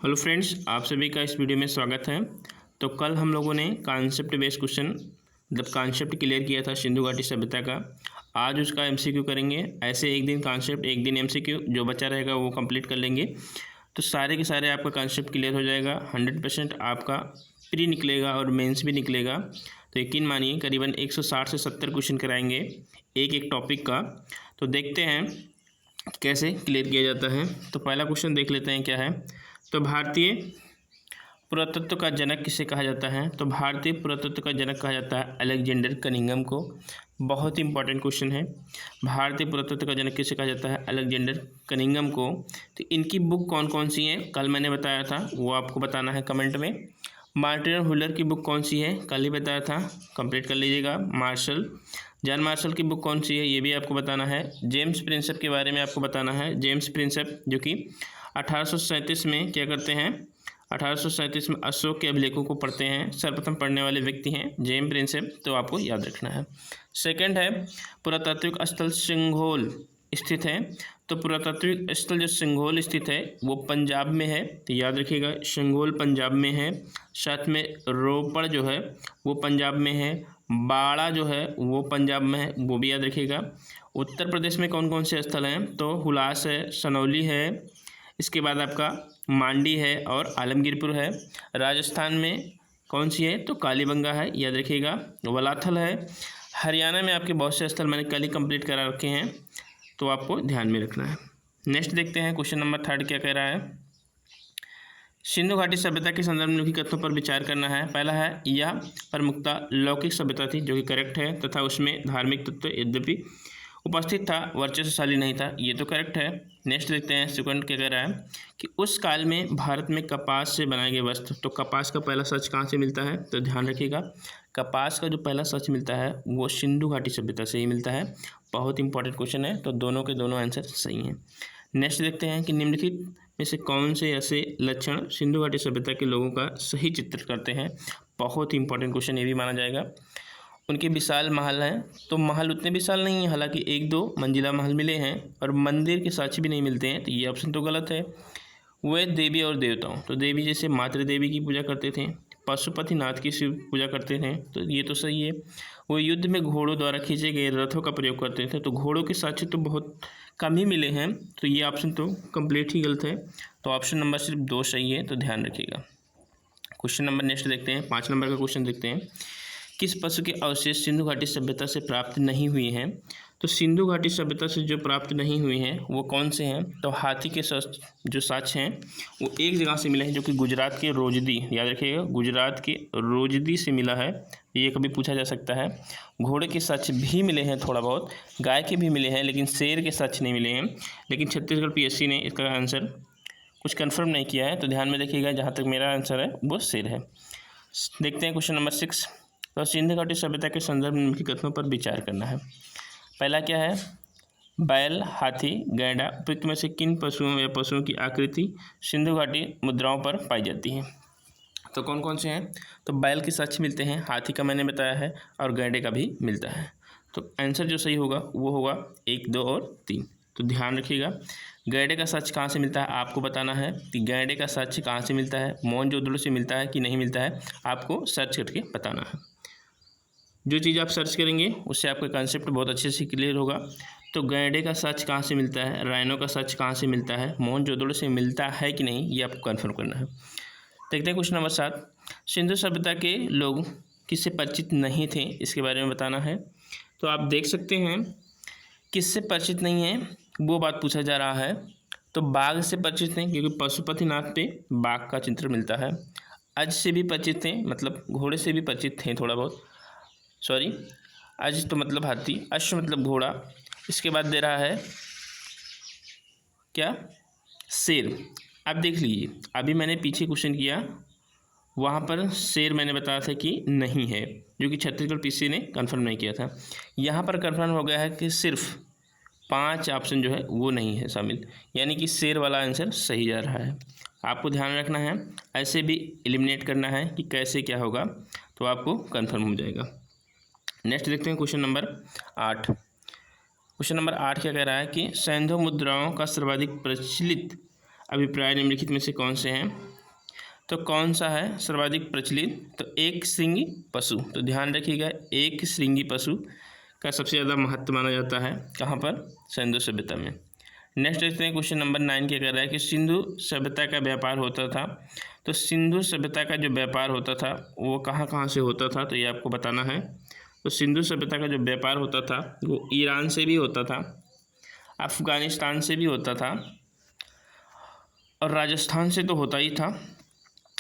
Hello friends, आप सभी का इस वीडियो में स्वागत है। तो कल हम लोगों ने कॉन्सेप्ट बेस्ड क्वेश्चन मतलब कॉन्सेप्ट क्लियर किया था सिंधु घाटी सभ्यता का। आज उसका एमसीक्यू करेंगे। ऐसे एक दिन कॉन्सेप्ट एक दिन एमसीक्यू, जो बचा रहेगा वो कंप्लीट कर लेंगे। तो सारे के सारे आपका कॉन्सेप्ट क्लियर हो जाएगा। 100% आपका प्री निकलेगा और मेंस भी निकलेगा। तो यकीन मानिए करीबन 160 से 70 क्वेश्चन कराएंगे एक एक टॉपिक का। तो देखते हैं कैसे क्लियर किया जाता है। तो पहला क्वेश्चन देख लेते हैं क्या है। तो भारतीय पुरातत्व का जनक किसे कहा जाता है। तो भारतीय पुरातत्व का जनक कहा जाता है अलेक्जेंडर कनिंघम को। बहुत ही इंपॉर्टेंट क्वेश्चन है। भारतीय पुरातत्व का जनक किसे कहा जाता है, अलेक्जेंडर कनिंघम को। तो इनकी बुक कौन कौन सी है, कल मैंने बताया था, वो आपको बताना है कमेंट में। मार्टिन हुलर की बुक कौन सी है, कल ही बताया था, कंप्लीट कर लीजिएगा। जॉन मार्शल की बुक कौन सी है, ये भी आपको बताना है। जेम्स प्रिंसेप के बारे में आपको बताना है। जेम्स प्रिंसेप जो कि 1837 में क्या करते हैं, 1837 में अशोक के अभिलेखों को पढ़ते हैं। सर्वप्रथम पढ़ने वाले व्यक्ति हैं जेम्स प्रिंसेप, तो आपको याद रखना है। सेकंड है पुरातात्विक स्थल सिंघोल स्थित है। तो पुरातात्विक स्थल जो सिंघोल स्थित है वो पंजाब में है, तो याद रखिएगा सिंघोल पंजाब में है। साथ में रोपड़ जो है वो पंजाब में है। बाड़ा जो है वो पंजाब में है, वो भी याद रखिएगा। उत्तर प्रदेश में कौन कौन से स्थल हैं, तो हुलास है, सनौली है, इसके बाद आपका मांडी है और आलमगीरपुर है। राजस्थान में कौन सी है, तो कालीबंगा है, याद रखिएगा। वलाथल है। हरियाणा में आपके बहुत से स्थल मैंने कल ही कंप्लीट करा रखे हैं, तो आपको ध्यान में रखना है। नेक्स्ट देखते हैं क्वेश्चन नंबर 3 क्या कह रहा है। सिंधु घाटी सभ्यता के संदर्भ में निम्नलिखित कथनों पर विचार करना है। पहला है, यह प्रमुखतः लौकिक सभ्यता थी, जो कि करेक्ट है, तथा उसमें धार्मिक तत्व यद्यपि उपस्थित था, वर्चस्वशाली नहीं था, ये तो करेक्ट है। नेक्स्ट देखते हैं सेकंड क्या कह रहा है कि उस काल में भारत में कपास से बनाए गए वस्त्र। तो कपास का पहला सच कहाँ से मिलता है, तो ध्यान रखिएगा कपास का जो पहला सच मिलता है वो सिंधु घाटी सभ्यता से ही मिलता है। बहुत इंपॉर्टेंट क्वेश्चन है, तो दोनों के दोनों आंसर सही हैं। नेक्स्ट देखते हैं कि निम्नलिखित में से कौन से ऐसे लक्षण सिंधु घाटी सभ्यता के लोगों का सही चित्र करते हैं। बहुत ही इंपॉर्टेंट क्वेश्चन ये भी माना जाएगा। उनके विशाल महल हैं, तो महल उतने विशाल नहीं हैं, हालांकि 1-2 मंजिला महल मिले हैं, और मंदिर के साक्ष्य भी नहीं मिलते हैं, तो ये ऑप्शन तो गलत है। वे देवी और देवताओं, तो देवी जैसे मातृ देवी की पूजा करते थे, पशुपतिनाथ की शिव पूजा करते थे, तो ये तो सही है। वो युद्ध में घोड़ों द्वारा खींचे गए रथों का प्रयोग करते थे, तो घोड़ों के साक्ष्य तो बहुत कम ही मिले हैं, तो ये ऑप्शन तो कंप्लीट ही गलत है। तो ऑप्शन नंबर सिर्फ 2 सही है, तो ध्यान रखिएगा। क्वेश्चन नंबर नेक्स्ट देखते हैं, 5 नंबर का क्वेश्चन देखते हैं। किस पशु के अवशेष सिंधु घाटी सभ्यता से प्राप्त नहीं हुए हैं। तो सिंधु घाटी सभ्यता से जो प्राप्त नहीं हुए हैं वो कौन से हैं, तो हाथी के जो साक्ष्य हैं वो एक जगह से मिले हैं, जो कि गुजरात के रोजदी, याद रखिएगा गुजरात के रोजदी से मिला है, ये कभी पूछा जा सकता है। घोड़े के साक्ष्य भी मिले हैं थोड़ा बहुत, गाय के भी मिले हैं, लेकिन शेर के साक्ष्य नहीं मिले हैं। लेकिन छत्तीसगढ़ पीएससी ने इसका आंसर कुछ कन्फर्म नहीं किया है, तो ध्यान में रखिएगा। जहाँ तक मेरा आंसर है वो शेर है। देखते हैं क्वेश्चन नंबर 6। तो सिंधु घाटी सभ्यता के संदर्भ में निम्नलिखित कथनों पर विचार करना है। पहला क्या है, बैल, हाथी, गैंडा उपयुक्त में से किन पशुओं या पशुओं की आकृति सिंधु घाटी मुद्राओं पर पाई जाती है। तो कौन कौन से हैं, तो बैल के साक्ष्य मिलते हैं, हाथी का मैंने बताया है, और गैंडे का भी मिलता है। तो आंसर जो सही होगा वो होगा 1, 2 और 3। तो ध्यान रखिएगा गैंडे का साक्ष्य कहाँ से मिलता है आपको बताना है कि गैंडे का साक्ष्य कहाँ से मिलता है, मोहनजोदड़ो से मिलता है कि नहीं मिलता है, आपको सर्च करके बताना है। जो चीज़ आप सर्च करेंगे उससे आपका कॉन्सेप्ट बहुत अच्छे से क्लियर होगा। तो गैंडे का साक्ष्य कहाँ से मिलता है, राइनो का साक्ष्य कहाँ से मिलता है, मोहनजोदड़ो से मिलता है कि नहीं, ये आपको कन्फर्म करना है। देखते हैं क्वेश्चन नंबर 7। सिंधु सभ्यता के लोग किससे परिचित नहीं थे, इसके बारे में बताना है। तो आप देख सकते हैं किससे परिचित नहीं है, वो बात पूछा जा रहा है। तो बाघ से परिचित हैं, क्योंकि पशुपतिनाथ पे बाघ का चित्र मिलता है। अज से भी परिचित हैं, मतलब घोड़े से भी परिचित हैं थोड़ा बहुत, सॉरी अज तो मतलब हाथी, अश्व मतलब घोड़ा। इसके बाद दे रहा है क्या, शेर। अब देख लीजिए, अभी मैंने पीछे क्वेश्चन किया, वहाँ पर शेर मैंने बताया था कि नहीं है, जो कि छत्तीसगढ़ पीसी ने कंफर्म नहीं किया था। यहाँ पर कंफर्म हो गया है कि सिर्फ 5 ऑप्शन जो है वो नहीं है शामिल, यानी कि शेर वाला आंसर सही जा रहा है। आपको ध्यान रखना है, ऐसे भी एलिमिनेट करना है कि कैसे क्या होगा, तो आपको कंफर्म हो जाएगा। नेक्स्ट देखते हैं क्वेश्चन नंबर 8। क्वेश्चन नंबर 8 क्या कह रहा है कि सिंधु मुद्राओं का सर्वाधिक प्रचलित अभिप्राय निम्नलिखित में से कौन से हैं। तो कौन सा है सर्वाधिक प्रचलित? तो एक श्रृंगी पशु। तो ध्यान रखिएगा, एक श्रृंगी पशु का सबसे ज़्यादा महत्व माना जाता है कहाँ पर? सिंधु सभ्यता में। नेक्स्ट देखते हैं क्वेश्चन नंबर 9 क्या कह रहा है कि सिंधु सभ्यता का व्यापार होता था। तो सिंधु सभ्यता का जो व्यापार होता था वो कहाँ कहाँ से होता था, तो ये आपको बताना है। तो सिंधु सभ्यता का जो व्यापार होता था वो ईरान से भी होता था, अफ़गानिस्तान से भी होता था और राजस्थान से तो होता ही था,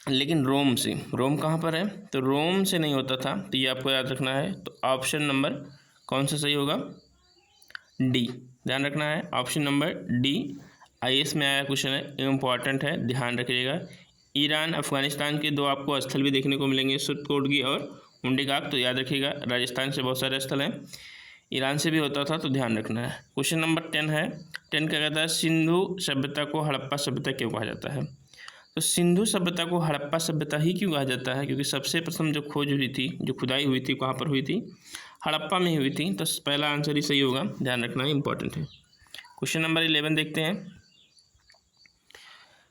लेकिन रोम से। रोम कहाँ पर है? तो रोम से नहीं होता था, तो ये आपको याद रखना है। तो ऑप्शन नंबर कौन सा सही होगा? डी। ध्यान रखना है, ऑप्शन नंबर डी IAS में आया क्वेश्चन है, इम्पॉर्टेंट है, ध्यान रखिएगा। ईरान अफगानिस्तान के दो आपको स्थल भी देखने को मिलेंगे, सुरकोटगी और मुंडेगाक, तो याद रखिएगा। राजस्थान से बहुत सारे स्थल हैं, ईरान से भी होता था, तो ध्यान रखना है। क्वेश्चन नंबर 10 है, 10 क्या कहता है? सिंधु सभ्यता को हड़प्पा सभ्यता क्यों कहा जाता है? तो सिंधु सभ्यता को हड़प्पा सभ्यता ही क्यों कहा जाता है? क्योंकि सबसे प्रथम जो खोज हुई थी, जो खुदाई हुई थी, कहाँ पर हुई थी? हड़प्पा में हुई थी। तो पहला आंसर ही सही होगा, ध्यान रखना इंपॉर्टेंट है। क्वेश्चन नंबर 11 देखते हैं।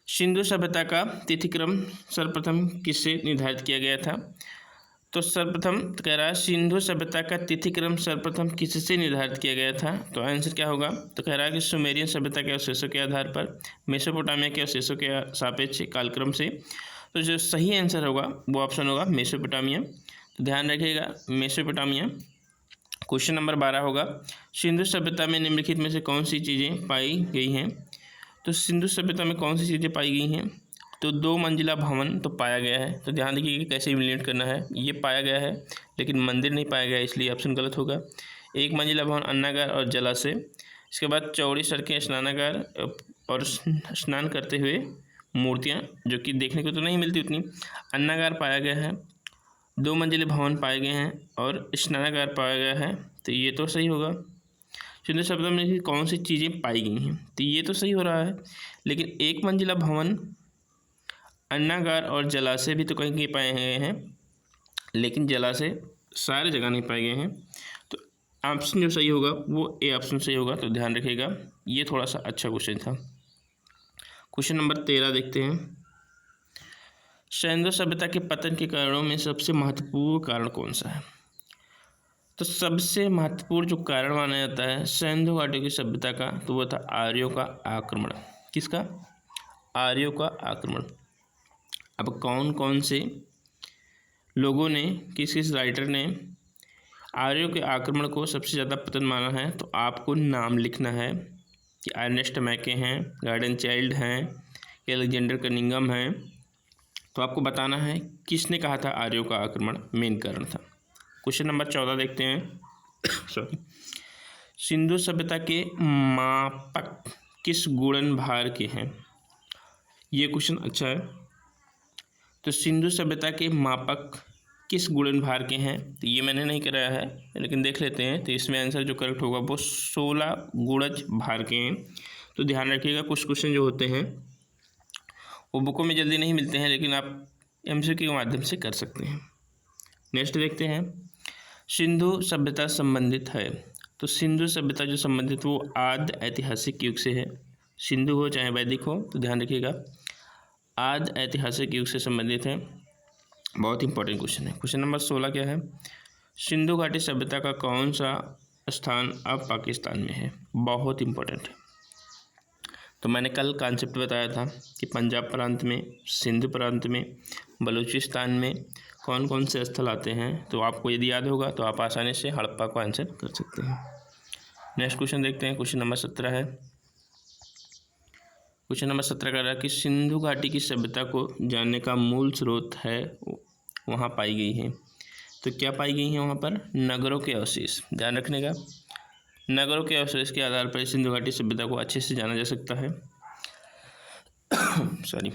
सिंधु सभ्यता का तिथिक्रम सर्वप्रथम किससे निर्धारित किया गया था? तो सर्वप्रथम कह रहा है सिंधु सभ्यता का तिथिक्रम सर्वप्रथम किससे निर्धारित किया गया था? तो आंसर क्या होगा? तो कह रहा है कि सुमेरियन सभ्यता के अवशेषों के आधार पर, मेसोपोटामिया के अवशेषों के सापेक्ष कालक्रम से। तो जो सही आंसर होगा वो ऑप्शन होगा मेसोपोटामिया। तो ध्यान रखिएगा, मेसोपोटामिया। क्वेश्चन नंबर 12 होगा, सिंधु सभ्यता में निम्नलिखित में से कौन सी चीज़ें पाई गई हैं? तो सिंधु सभ्यता में कौन सी चीज़ें पाई गई हैं? तो 2 मंजिला भवन तो पाया गया है। तो ध्यान रखिए कि कैसे इवेल्यूएट करना है। ये पाया गया है लेकिन मंदिर नहीं पाया गया, इसलिए ऑप्शन गलत होगा। 1 मंजिला भवन, अन्नागार और जलाशय। इसके बाद चौड़ी सड़कें, स्नानागार और स्नान करते हुए मूर्तियाँ, जो कि देखने को तो नहीं मिलती उतनी। अन्नागार पाया गया है, 2 मंजिले भवन पाए गए हैं और स्नानागार पाया गया है, तो ये तो सही होगा। सिंधु सभ्यता में कौन सी चीज़ें पाई गई हैं? तो ये तो सही हो रहा है, लेकिन 1 मंजिला भवन, अन्नागार और जलाशय भी तो कहीं कहीं पाए गए हैं, लेकिन जलाशय सारे जगह नहीं पाए गए हैं। तो ऑप्शन जो सही होगा वो ए ऑप्शन सही होगा, तो ध्यान रखिएगा। ये थोड़ा सा अच्छा क्वेश्चन था। क्वेश्चन नंबर 13 देखते हैं। सिंधु सभ्यता के पतन के कारणों में सबसे महत्वपूर्ण कारण कौन सा है? तो सबसे महत्वपूर्ण जो कारण माना जाता है सिंधु घाटी की सभ्यता का, तो वो था आर्यों का आक्रमण। किसका? आर्यों का आक्रमण। अब कौन कौन से लोगों ने, किस किस राइटर ने आर्यों के आक्रमण को सबसे ज़्यादा पतन माना है? तो आपको नाम लिखना है कि अर्नेस्ट मैके हैं, गार्डन चाइल्ड हैं, अलेक्जेंडर कनिंघम हैं। तो आपको बताना है किसने कहा था आर्यों का आक्रमण मेन कारण था। क्वेश्चन नंबर 14 देखते हैं। सॉरी, सिंधु सभ्यता के मापक किस गुणन भार के हैं? ये क्वेश्चन अच्छा है। तो सिंधु सभ्यता के मापक किस गुणन भार के हैं? तो ये मैंने नहीं कराया है, लेकिन देख लेते हैं। तो इसमें आंसर जो करेक्ट होगा वो 16 गुणज भार के हैं। तो ध्यान रखिएगा, कुछ क्वेश्चन जो होते हैं वो बुकों में जल्दी नहीं मिलते हैं, लेकिन आप MCQ के माध्यम से कर सकते हैं। नेक्स्ट देखते हैं, सिंधु सभ्यता संबंधित है। तो सिंधु सभ्यता जो संबंधित वो आदि ऐतिहासिक युग से है। सिंधु हो चाहे वैदिक हो, तो ध्यान रखिएगा आदि ऐतिहासिक युग से संबंधित है। बहुत इंपॉर्टेंट क्वेश्चन है। क्वेश्चन नंबर 16 क्या है? सिंधु घाटी सभ्यता का कौन सा स्थान अब पाकिस्तान में है? बहुत इंपॉर्टेंट है। तो मैंने कल कॉन्सेप्ट बताया था कि पंजाब प्रांत में, सिंध प्रांत में, बलूचिस्तान में कौन कौन से स्थल आते हैं। तो आपको यदि याद होगा तो आप आसानी से हड़प्पा को आंसर कर सकते हैं। नेक्स्ट क्वेश्चन देखते हैं। क्वेश्चन नंबर 17 है। क्वेश्चन नंबर 17 कह रहा है कि सिंधु घाटी की सभ्यता को जानने का मूल स्रोत है वहाँ पाई गई है। तो क्या पाई गई है वहाँ पर? नगरों के अवशेष। ध्यान रखने का, नगरों के अवशेष के आधार पर सिंधु घाटी सभ्यता को अच्छे से जाना जा सकता है। सॉरी,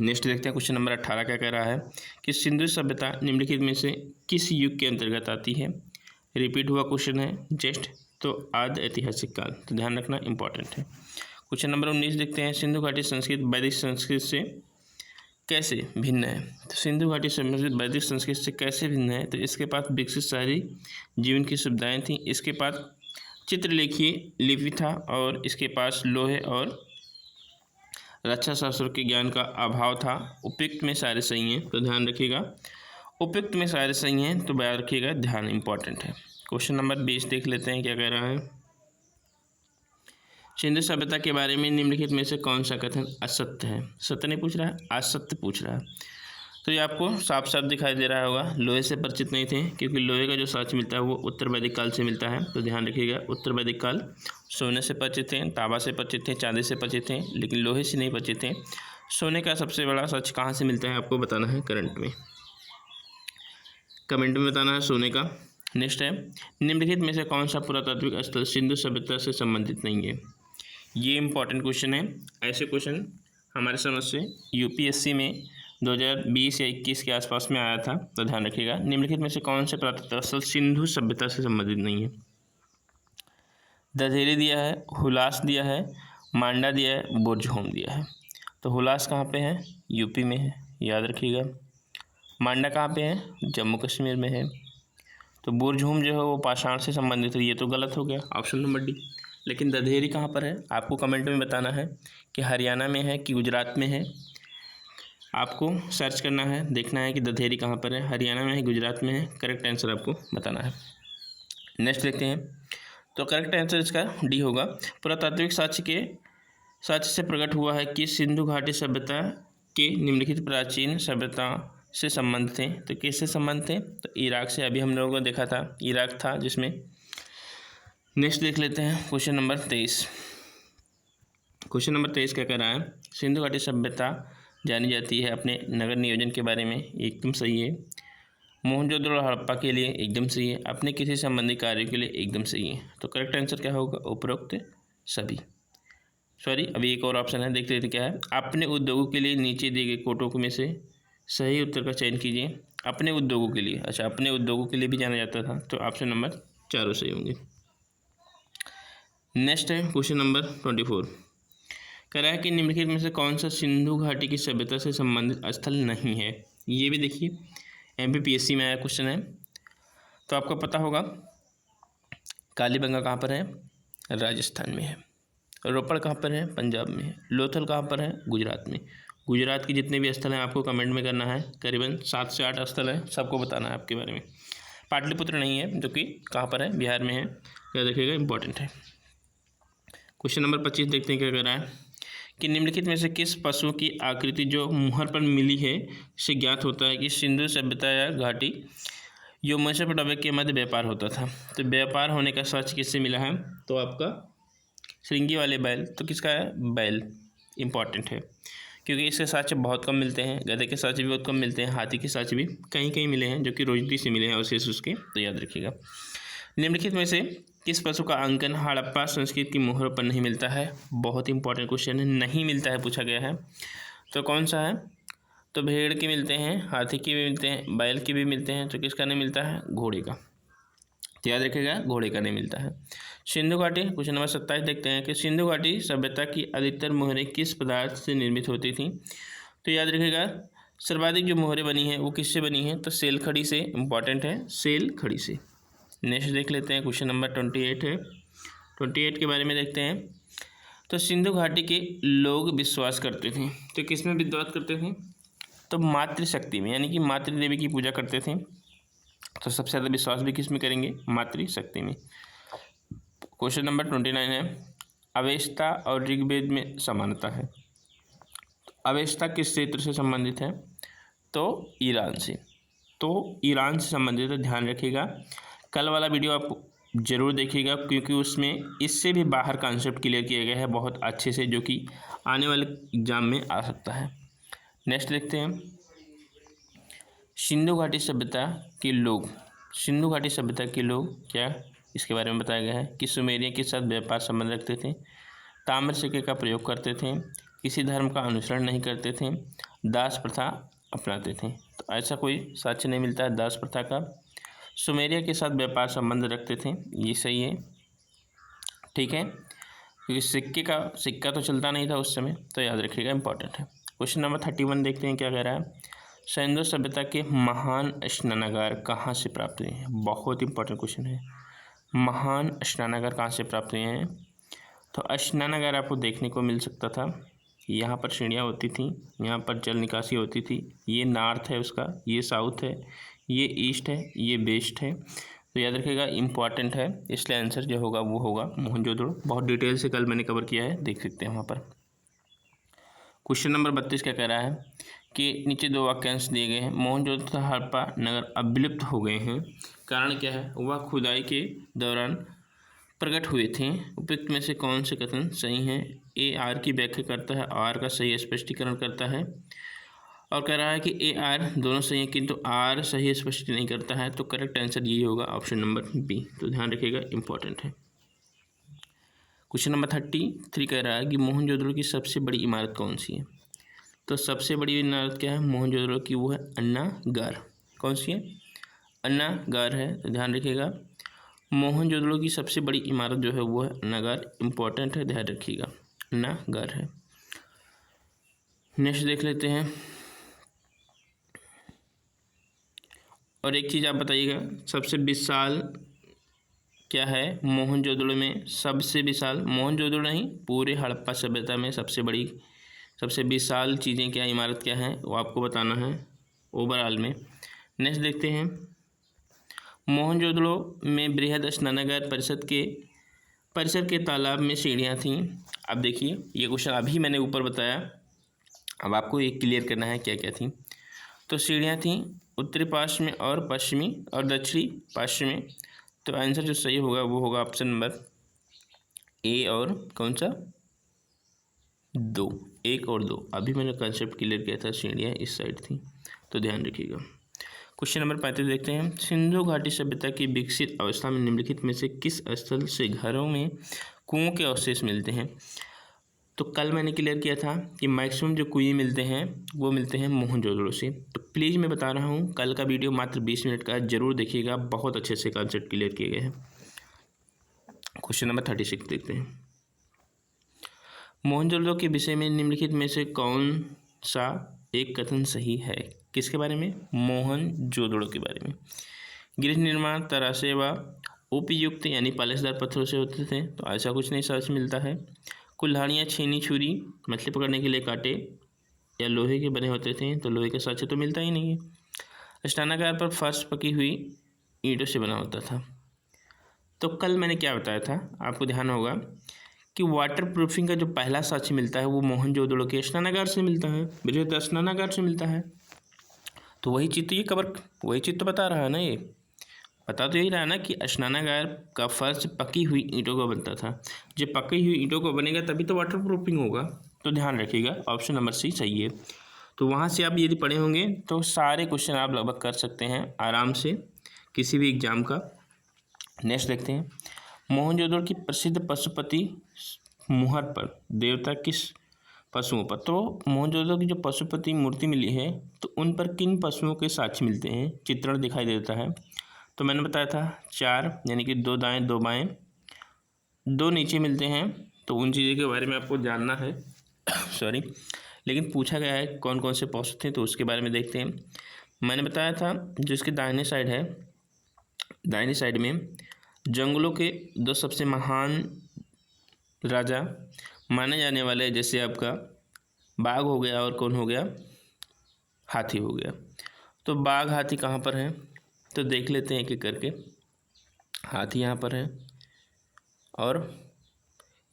नेक्स्ट देखते हैं। क्वेश्चन नंबर 18 क्या कह रहा है कि सिंधु सभ्यता निम्नलिखित में से किस युग के अंतर्गत आती है? रिपीट हुआ क्वेश्चन है जस्ट, तो आदि ऐतिहासिक काल। तो ध्यान रखना इंपॉर्टेंट है। क्वेश्चन नंबर 19 देखते हैं। सिंधु घाटी संस्कृत वैदिक संस्कृत से कैसे भिन्न है? तो सिंधु घाटी संस्कृत वैदिक संस्कृत से कैसे भिन्न है? तो इसके पास विकसित शहरी जीवन की सुविधाएं थीं, इसके पास चित्रलेखीय लिपि था और इसके पास लोहे और रक्षा शास्त्र के ज्ञान का अभाव था। उपयुक्त में सारे सही हैं, तो ध्यान रखिएगा। उपयुक्त में सारे सही हैं, तो याद रखिएगा, ध्यान इंपॉर्टेंट है। क्वेश्चन नंबर 20 देख लेते हैं क्या कह रहा है। सिंधु सभ्यता के बारे में निम्नलिखित में से कौन सा कथन असत्य है? सत्य नहीं पूछ रहा है, असत्य पूछ रहा है। तो ये आपको साफ साफ दिखाई दे रहा होगा, लोहे से परिचित नहीं थे, क्योंकि लोहे का जो साक्ष्य मिलता है वो उत्तर वैदिक काल से मिलता है। तो ध्यान रखिएगा, उत्तर वैदिक काल। सोने से परिचित थे, तांबा से परिचित थे, चांदी से परिचित थे, लेकिन लोहे से नहीं परिचित थे। सोने का सबसे बड़ा सच कहाँ से मिलता है आपको बताना है कमेंट में बताना है सोने का। नेक्स्ट है, निम्नलिखित में से कौन सा पुरातात्विक स्थल सिंधु सभ्यता से संबंधित नहीं है? ये इंपॉर्टेंट क्वेश्चन है। ऐसे क्वेश्चन हमारे समझ से यूपीएससी में 2020 या 21 के आसपास में आया था। तो ध्यान रखिएगा, निम्नलिखित में से कौन से पुरातत्व स्थल सिंधु सभ्यता से संबंधित नहीं है? दधेरी दिया है, हुलास दिया है, मांडा दिया है, बुर्जहोम दिया है। तो हुलास कहाँ पे है? यूपी में है, याद रखिएगा। मांडा कहाँ पे है? जम्मू कश्मीर में है। तो बुर्जहोम जो है वो पाषाण से संबंधित है, ये तो गलत हो गया, ऑप्शन नंबर डी। लेकिन दधेरी कहाँ पर है आपको कमेंट में बताना है कि हरियाणा में है कि गुजरात में है। आपको सर्च करना है, देखना है कि दधेरी कहाँ पर है, हरियाणा में है, गुजरात में है। करेक्ट आंसर आपको बताना है। नेक्स्ट देखते हैं, तो करेक्ट आंसर इसका डी होगा। पुरातात्विक साक्ष्य से प्रकट हुआ है कि सिंधु घाटी सभ्यता के निम्नलिखित प्राचीन सभ्यता से संबंध थे। तो किससे संबंध थे? तो इराक से। अभी हम लोगों को देखा था इराक था जिसमें। नेक्स्ट देख लेते हैं क्वेश्चन नंबर 23। क्वेश्चन नंबर 23 क्या कह रहा है? सिंधु घाटी सभ्यता जानी जाती है अपने नगर नियोजन के बारे में, एकदम सही है। मोहनजोदड़ो और हड़प्पा के लिए एकदम सही है। अपने किसी संबंधी कार्य के लिए एकदम सही है। तो करेक्ट आंसर क्या होगा? उपरोक्त सभी। सॉरी, अभी एक और ऑप्शन है, देखते क्या है। अपने उद्योगों के लिए नीचे दिए गए कोटों में से सही उत्तर का चयन कीजिए। अपने उद्योगों के लिए, अच्छा, अपने उद्योगों के लिए भी जाना जाता था, तो ऑप्शन नंबर 4 सही होंगे। नेक्स्ट है क्वेश्चन नंबर 24। कह रहा है कि निम्नलिखित में से कौन सा सिंधु घाटी की सभ्यता से संबंधित स्थल नहीं है? ये भी देखिए एमपीपीएससी में आया क्वेश्चन है, तो आपको पता होगा। कालीबंगा कहाँ पर है? राजस्थान में है। रोपड़ कहाँ पर है? पंजाब में है। लोथल कहाँ पर है? गुजरात में। गुजरात के जितने भी स्थल हैं आपको कमेंट में करना है, करीबन 7 से 8 स्थल हैं, सबको बताना है आपके बारे में। पाटलिपुत्र नहीं है, जो कि कहाँ पर है? बिहार में है, याद रखिएगा, इंपॉर्टेंट है। क्वेश्चन नंबर 25 देखते हैं क्या कह रहा है कि निम्नलिखित में से किस पशु की आकृति जो मुहर पर मिली है से ज्ञात होता है कि सिंधु सभ्यता या घाटी जो मेसोपोटामिया के मध्य व्यापार होता था। तो व्यापार होने का साक्ष्य किससे मिला है? तो आपका श्रृंगी वाले बैल। तो किसका है? बैल। इंपॉर्टेंट है, क्योंकि इसके साक्ष्य बहुत कम मिलते हैं, गधे के साक्ष्य भी बहुत कम मिलते हैं, हाथी के साक्ष्य भी कहीं कहीं मिले हैं, जो कि रोजदी से मिले हैं अवशेष उसके। तो याद रखिएगा, निम्नलिखित में से किस पशु का अंकन हड़प्पा संस्कृति की मोहर पर नहीं मिलता है? बहुत इंपॉर्टेंट क्वेश्चन है, नहीं मिलता है पूछा गया है। तो कौन सा है? तो भेड़ के मिलते हैं, हाथी के भी मिलते हैं, बैल के भी मिलते हैं। तो किसका नहीं मिलता है? घोड़े का। तो याद रखिएगा, घोड़े का नहीं मिलता है। सिंधु घाटी, क्वेश्चन नंबर 27 देखते हैं कि सिंधु घाटी सभ्यता की अधिकतर मोहरें किस पदार्थ से निर्मित होती थी? तो याद रखिएगा, सर्वाधिक जो मोहरें बनी हैं वो किससे बनी हैं? तो सेल खड़ी से। इंपॉर्टेंट है, सेल खड़ी से। नेक्स्ट देख लेते हैं, क्वेश्चन नंबर 28 है। 28 के बारे में देखते हैं। तो सिंधु घाटी के लोग विश्वास करते थे, तो किस में विश्वास करते थे? तो मातृशक्ति में, यानी कि मातृ देवी की पूजा करते थे। तो सबसे ज़्यादा विश्वास भी किस में करेंगे? मातृशक्ति में। क्वेश्चन नंबर 29 है, अवेस्ता और ऋग्वेद में समानता है। अवेस्ता किस क्षेत्र से संबंधित है? तो ईरान से। तो ईरान से संबंधित है, ध्यान रखिएगा। कल वाला वीडियो आप जरूर देखिएगा, क्योंकि उसमें इससे भी बाहर कॉन्सेप्ट क्लियर किया गया है बहुत अच्छे से, जो कि आने वाले एग्जाम में आ सकता है। नेक्स्ट देखते हैं, सिंधु घाटी सभ्यता के लोग। सिंधु घाटी सभ्यता के लोग क्या, इसके बारे में बताया गया है कि सुमेरिया के साथ व्यापार संबंध रखते थे, ताम्र सिक्के का प्रयोग करते थे, किसी धर्म का अनुसरण नहीं करते थे, दास प्रथा अपनाते थे। तो ऐसा कोई साक्ष्य नहीं मिलता है दास प्रथा का। सुमेरिया के साथ व्यापार संबंध रखते थे, ये सही है, ठीक है, क्योंकि सिक्का तो चलता नहीं था उस समय। तो याद रखिएगा, इंपॉर्टेंट है। क्वेश्चन नंबर 31 देखते हैं क्या कह रहा है। सिंधु सभ्यता के महान स्नानागार कहाँ से प्राप्त हुए हैं? बहुत इंपॉर्टेंट क्वेश्चन है। महान स्नानागार कहाँ से प्राप्त हुए हैं? तो स्नानागार आपको देखने को मिल सकता था यहाँ पर सीढ़ियाँ होती थी, यहाँ पर जल निकासी होती थी। ये नॉर्थ है उसका, ये साउथ है, ये ईस्ट है, ये वेस्ट है। तो याद रखिएगा, इम्पॉर्टेंट है, इसलिए आंसर जो होगा वो होगा मोहनजोदड़ो। बहुत डिटेल से कल मैंने कवर किया है, देख सकते हैं वहाँ पर। क्वेश्चन नंबर 32 क्या कह रहा है कि नीचे दो वाक्यांश दिए गए हैं। मोहनजोदड़ो तथा हड़प्पा नगर अब विलुप्त हो गए हैं, कारण क्या है? वह खुदाई के दौरान प्रकट हुए थे। उपयुक्त में से कौन से कथन सही हैं? ए आर की व्याख्या करता है, आर का सही स्पष्टीकरण करता है, और कह रहा है कि ए आर दोनों सही है किंतु आर सही स्पष्ट नहीं करता है। तो करेक्ट आंसर यही होगा, ऑप्शन नंबर बी। तो ध्यान रखिएगा, इंपॉर्टेंट है। क्वेश्चन नंबर 33 कह रहा है कि मोहनजोदड़ो की सबसे बड़ी इमारत कौन सी है? तो सबसे बड़ी इमारत क्या है मोहनजोदड़ो की? वो है अन्नागार। कौन सी है? अन्नागार है। तो ध्यान रखिएगा, मोहनजोदड़ो की सबसे बड़ी इमारत जो है वो है अन्नागार। इंपॉर्टेंट है, ध्यान रखिएगा, अन्नागार है। नेक्स्ट देख लेते हैं। और एक चीज़ आप बताइएगा, सबसे विशाल क्या है मोहनजोदड़ो में? सबसे विशाल मोहनजोदड़ो नहीं, पूरे हड़प्पा सभ्यता में सबसे बड़ी, सबसे विशाल चीज़ें क्या, इमारत क्या है, वो आपको बताना है ओवरऑल में। नेक्स्ट देखते हैं, मोहनजोदड़ो में बृहद स्नानागार परिसर के तालाब में सीढ़ियाँ थीं। अब देखिए, ये क्वेश्चन अभी मैंने ऊपर बताया, अब आपको ये क्लियर करना है क्या क्या थी। तो सीढ़ियाँ थीं उत्तरी पार्श्व में और पश्चिमी और दक्षिणी पार्श्व में। तो आंसर जो सही होगा वो होगा ऑप्शन नंबर ए और कौन सा? 2, 1 और 2। अभी मैंने कंसेप्ट क्लियर किया था, सीढ़ियाँ इस साइड थी। तो ध्यान रखिएगा। क्वेश्चन नंबर 35 देखते हैं, सिंधु घाटी सभ्यता की विकसित अवस्था में निम्नलिखित में से किस स्थल से घरों में कुओं के अवशेष मिलते हैं? तो कल मैंने क्लियर किया था कि मैक्सिमम जो कुएं मिलते हैं वो मिलते हैं मोहनजोदड़ो से। तो प्लीज़ मैं बता रहा हूँ, कल का वीडियो मात्र 20 मिनट का है, जरूर देखिएगा, बहुत अच्छे से कॉन्सेप्ट क्लियर किए गए हैं। क्वेश्चन नंबर 36 देखते हैं, मोहनजोदड़ो के विषय में निम्नलिखित में से कौन सा एक कथन सही है? किसके बारे में? मोहनजोदड़ो के बारे में। गृह निर्माण तराशे व उपयुक्त यानी पालिशदार पत्थरों से होते थे, तो ऐसा कुछ नहीं सच मिलता है। कुल्हाड़ियाँ, छेनी, छुरी मछली पकड़ने के लिए कांटे या लोहे के बने होते थे, तो लोहे का साँचा तो मिलता ही नहीं है। स्नानागार पर फर्श पकी हुई ईंटों से बना होता था। तो कल मैंने क्या बताया था, आपको ध्यान होगा कि वाटर प्रूफिंग का जो पहला साक्ष्य मिलता है वो मोहनजोदड़ो के स्नानागार से मिलता है, बृहद स्नानागार से मिलता है। तो वही चीज़ तो ये वही चीज़ तो बता रहा है ना, ये बता तो यही रहा ना कि स्नानागार का फर्श पकी हुई ईंटों का बनता था। जब पकी हुई ईंटों का बनेगा तभी तो वाटर प्रूफिंग होगा। तो ध्यान रखिएगा, ऑप्शन नंबर सी सही है। तो वहाँ से आप यदि पढ़े होंगे तो सारे क्वेश्चन आप लगभग कर सकते हैं आराम से किसी भी एग्जाम का। नेक्स्ट देखते हैं, मोहनजोदड़ो की प्रसिद्ध पशुपति मुहर पर देवता किस पशुओं पर? तो मोहनजोदड़ो की जो पशुपति मूर्ति मिली है तो उन पर किन पशुओं के साक्ष्य मिलते हैं, चित्रण दिखाई देता है? तो मैंने बताया था 4, यानी कि 2 दाएं 2 बाएं, 2 नीचे मिलते हैं। तो उन चीज़ों के बारे में आपको जानना है सॉरी, लेकिन पूछा गया है कौन कौन से पशु थे, तो उसके बारे में देखते हैं। मैंने बताया था जो इसके दाहिने साइड है, दाहिनी साइड में जंगलों के 2 सबसे महान राजा माने जाने वाले, जैसे आपका बाघ हो गया और कौन हो गया, हाथी हो गया। तो बाघ हाथी कहाँ पर है? तो देख लेते हैं एक एक करके। हाथी यहाँ पर है और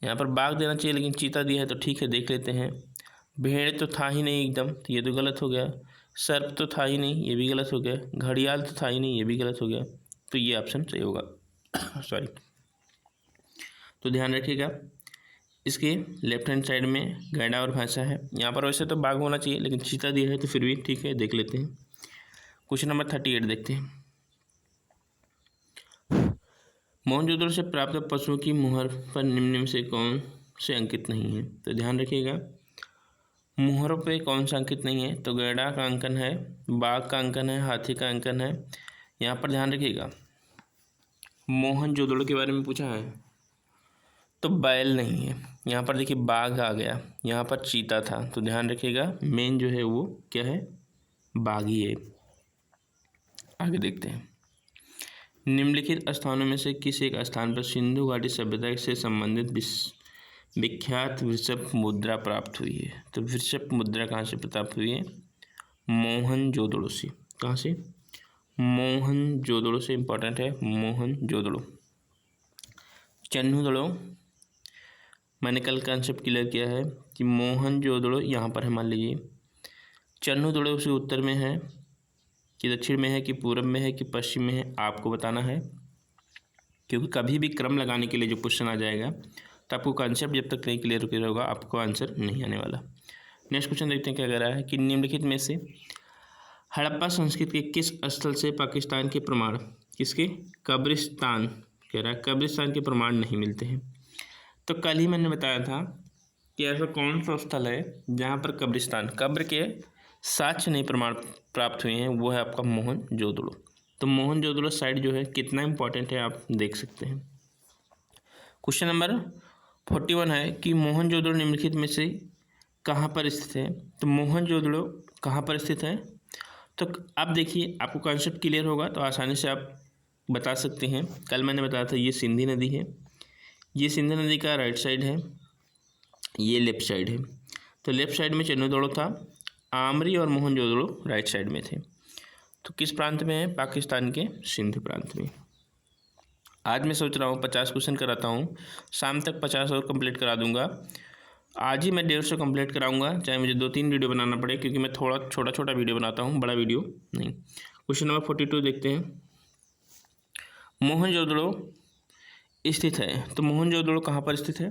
यहाँ पर बाघ देना चाहिए लेकिन चीता दिया है, तो ठीक है देख लेते हैं। भेड़ तो था ही नहीं एकदम, तो ये तो गलत हो गया। सर्प तो था ही नहीं, ये भी गलत हो गया। घड़ियाल तो था ही नहीं, ये भी गलत हो गया। तो ये ऑप्शन सही होगा सॉरी। तो ध्यान रखिएगा, इसके लेफ्ट हैंड साइड में गैंडा और भैंसा है। यहाँ पर वैसे तो बाघ होना चाहिए लेकिन चीता दिया है, तो फिर भी ठीक है देख लेते हैं। क्वेश्चन नंबर 38 देखते हैं, मोहनजोदड़ो से प्राप्त पशुओं की मुहर पर निम्न में से कौन से अंकित नहीं है? तो ध्यान रखिएगा, मुहरों पे कौन सा अंकित नहीं है? तो गैंडा का अंकन है, बाघ का अंकन है, हाथी का अंकन है। यहाँ पर ध्यान रखिएगा, मोहनजोदड़ो के बारे में पूछा है तो बैल नहीं है। यहाँ पर देखिए बाघ आ गया, यहाँ पर चीता था, तो ध्यान रखिएगा मेन जो है वो क्या है, बाघ ही है। आगे देखते हैं, निम्नलिखित स्थानों में से किस एक स्थान पर सिंधु घाटी सभ्यता से संबंधित विख्यात वृषभ मुद्रा प्राप्त हुई है? तो वृषभ मुद्रा कहाँ से प्राप्त हुई है? मोहनजोदड़ो से। कहाँ से? मोहनजोदड़ो से। इंपॉर्टेंट है मोहनजोदड़ो। चन्हुदड़ो, मैंने कल कॉन्सेप्ट क्लियर किया है कि मोहनजोदड़ो यहाँ पर है, मान लीजिए चन्हुदड़ो उसके उत्तर में है कि दक्षिण में है कि पूर्व में है कि पश्चिम में है, आपको बताना है। क्योंकि कभी भी क्रम लगाने के लिए जो क्वेश्चन आ जाएगा तो आपको कॉन्सेप्ट जब तक नहीं क्लियर होगा आपको आंसर नहीं आने वाला। नेक्स्ट क्वेश्चन देखते हैं क्या कह रहा है कि निम्नलिखित में से हड़प्पा संस्कृति के किस स्थल से पाकिस्तान के प्रमाण, किसके? कब्रिस्तान, कह रहा है कब्रिस्तान के प्रमाण नहीं मिलते हैं। तो कल ही मैंने बताया था कि ऐसा कौन सा स्थल है जहाँ पर कब्रिस्तान, कब्र के साक्ष्य नहीं प्रमाण प्राप्त हुए हैं, वो है आपका मोहनजोदड़ो। तो मोहनजोदड़ो साइट जो है कितना इंपॉर्टेंट है आप देख सकते हैं। क्वेश्चन नंबर 41 है कि मोहनजोदड़ो निम्नलिखित में से कहाँ पर स्थित है? तो मोहनजोदड़ो कहाँ पर स्थित है? तो आप देखिए, आपको कॉन्सेप्ट क्लियर होगा तो आसानी से आप बता सकते हैं। कल मैंने बताया था ये सिंधी नदी है, ये सिंधी नदी का राइट साइड है, ये लेफ्ट साइड है। तो लेफ्ट साइड में चन्हुदड़ो था, आमरी और मोहनजोदड़ो राइट साइड में थे। तो किस प्रांत में है? पाकिस्तान के सिंध प्रांत में। आज मैं सोच रहा हूँ 50 क्वेश्चन कराता हूँ, शाम तक 50 और कंप्लीट करा दूंगा। आज ही मैं 150 कंप्लीट कराऊंगा, चाहे मुझे 2-3 वीडियो बनाना पड़े, क्योंकि मैं थोड़ा छोटा छोटा वीडियो बनाता हूँ, बड़ा वीडियो नहीं। क्वेश्चन नंबर 42 देखते हैं। मोहनजोदड़ो स्थित है, तो मोहनजोदड़ो कहाँ पर स्थित है?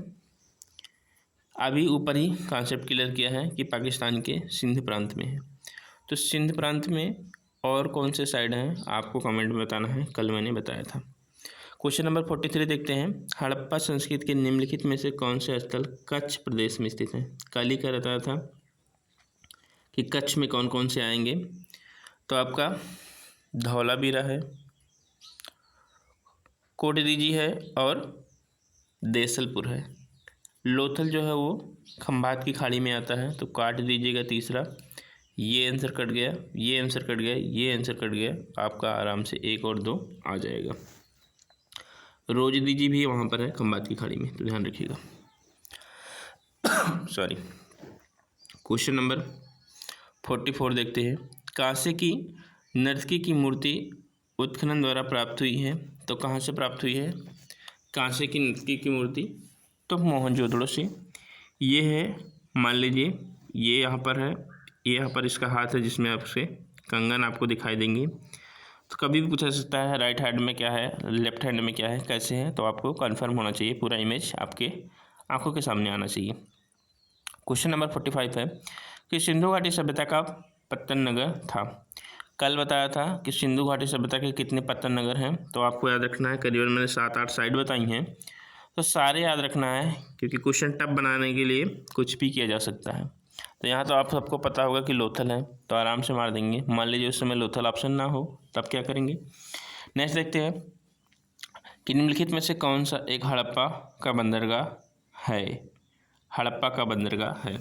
अभी ऊपर ही कॉन्सेप्ट क्लियर किया है कि पाकिस्तान के सिंध प्रांत में है। तो सिंध प्रांत में और कौन से साइड हैं आपको कमेंट में बताना है, कल मैंने बताया था। क्वेश्चन नंबर 43 देखते हैं। हड़प्पा संस्कृति के निम्नलिखित में से कौन से स्थल कच्छ प्रदेश में स्थित है? कल ही का बताया था कि कच्छ में कौन कौन से आएंगे। तो आपका धौलावीरा है, कोटदीजी है और देसलपुर है। लोथल जो है वो खंभात की खाड़ी में आता है, तो काट दीजिएगा तीसरा। ये आंसर कट गया, ये आंसर कट गया, ये आंसर कट गया, आपका आराम से 1 और 2 आ जाएगा। रोज दीजी भी वहाँ पर है खंभात की खाड़ी में, तो ध्यान रखिएगा। सॉरी। क्वेश्चन नंबर 44 देखते हैं। कांसे की नर्तकी की मूर्ति उत्खनन द्वारा प्राप्त हुई है? तो कहाँ से प्राप्त हुई है कांसे की नर्तकी की मूर्ति? तो मोहनजोदड़ो से। ये है, मान लीजिए ये यहाँ पर है, ये यहाँ पर इसका हाथ है जिसमें आपसे कंगन आपको दिखाई देंगे। तो कभी भी पूछा सकता है राइट हैंड में क्या है, लेफ्ट हैंड में क्या है, कैसे है, तो आपको कंफर्म होना चाहिए, पूरा इमेज आपके आंखों के सामने आना चाहिए। क्वेश्चन नंबर 45 है कि सिंधु घाटी सभ्यता का पत्तन नगर था। कल बताया था कि सिंधु घाटी सभ्यता के कितने पत्तन नगर हैं, तो आपको याद रखना है। करीबन मैंने 7-8 साइड बताई हैं, तो सारे याद रखना है, क्योंकि क्वेश्चन टफ बनाने के लिए कुछ भी किया जा सकता है। तो यहाँ तो आप सबको पता होगा कि लोथल है, तो आराम से मार देंगे। मान लीजिए उस समय लोथल ऑप्शन ना हो, तब क्या करेंगे? नेक्स्ट देखते हैं कि निम्नलिखित में से कौन सा एक हड़प्पा का बंदरगाह है? हड़प्पा का बंदरगाह है,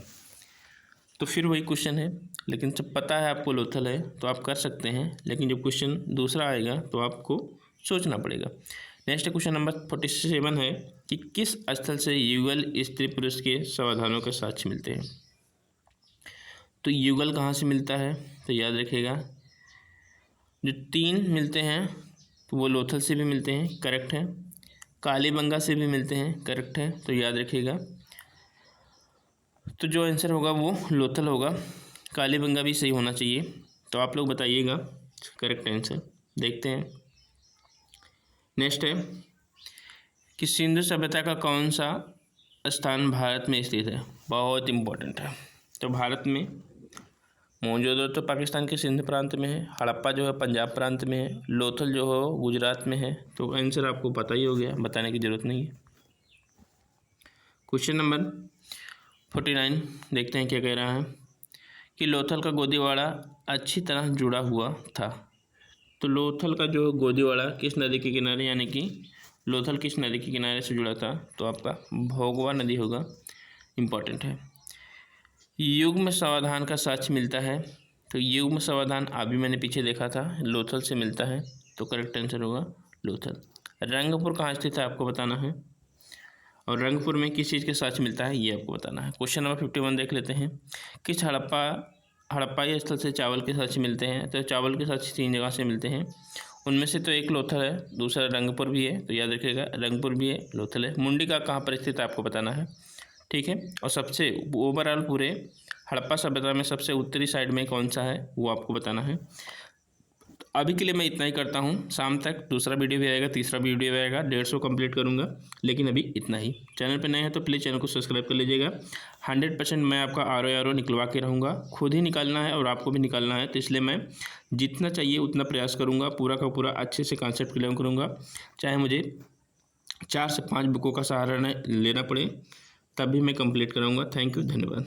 तो फिर वही क्वेश्चन है, लेकिन जब पता है आपको लोथल है तो आप कर सकते हैं, लेकिन जब क्वेश्चन दूसरा आएगा तो आपको सोचना पड़ेगा। नेक्स्ट क्वेश्चन नंबर 47 है कि किस स्थल से युगल स्त्री पुरुष के समाधानों के साक्ष्य मिलते हैं? तो युगल कहाँ से मिलता है? तो याद रखिएगा, जो 3 मिलते हैं तो वो लोथल से भी मिलते हैं, करेक्ट है। कालीबंगा से भी मिलते हैं, करेक्ट है, तो याद रखिएगा। तो जो आंसर होगा वो लोथल होगा, कालीबंगा भी सही होना चाहिए। तो आप लोग बताइएगा करेक्ट आंसर। देखते हैं नेक्स्ट है कि सिंधु सभ्यता का कौन सा स्थान भारत में स्थित है? बहुत इम्पोर्टेंट है। तो भारत में मोहनजोदड़ो तो पाकिस्तान के सिंध प्रांत में है, हड़प्पा जो है पंजाब प्रांत में है, लोथल जो है गुजरात में है। तो आंसर आपको पता ही हो गया, बताने की ज़रूरत नहीं है। क्वेश्चन नंबर 49 देखते हैं क्या कह रहा है कि लोथल का गोदीवाड़ा अच्छी तरह जुड़ा हुआ था। तो लोथल का जो गोदीवाड़ा किस नदी के किनारे, यानी कि लोथल किस नदी के किनारे से जुड़ा था? तो आपका भोगवा नदी होगा, इम्पॉर्टेंट है। युग्म समाधान का साक्ष्य मिलता है, तो युग्म समाधान अभी मैंने पीछे देखा था लोथल से मिलता है, तो करेक्ट आंसर होगा लोथल। रंगपुर कहाँ स्थित है आपको बताना है। और रंगपुर में किस चीज़ के साक्ष्य मिलता है ये आपको बताना है। क्वेश्चन नंबर 51 देख लेते हैं। किस हड़प्पाई स्थल से चावल के साक्ष्य मिलते हैं? तो चावल के साक्ष्य 3 जगह से मिलते हैं। उनमें से तो एक लोथल है, दूसरा रंगपुर भी है, तो याद रखिएगा रंगपुर भी है, लोथल है। मुंडी का कहाँ पर स्थित आपको बताना है, ठीक है। और सबसे ओवरऑल पूरे हड़प्पा सभ्यता में सबसे उत्तरी साइड में कौन सा है वो आपको बताना है। अभी के लिए मैं इतना ही करता हूँ। शाम तक दूसरा वीडियो भी आएगा, तीसरा वीडियो भी आएगा, 150 कंप्लीट करूँगा। लेकिन अभी इतना ही। चैनल पर नए हैं तो प्लीज़ चैनल को सब्सक्राइब कर लीजिएगा। 100% मैं आपका आर निकलवा के रहूँगा। खुद ही निकालना है और आपको भी निकालना है, तो इसलिए मैं जितना चाहिए उतना प्रयास करूँगा। पूरा का पूरा अच्छे से कॉन्सेप्ट क्लियर करूँगा, चाहे मुझे 4 से 5 बुकों का सहारा लेना पड़े, तब भी मैं कंप्लीट कराऊँगा। थैंक यू, धन्यवाद।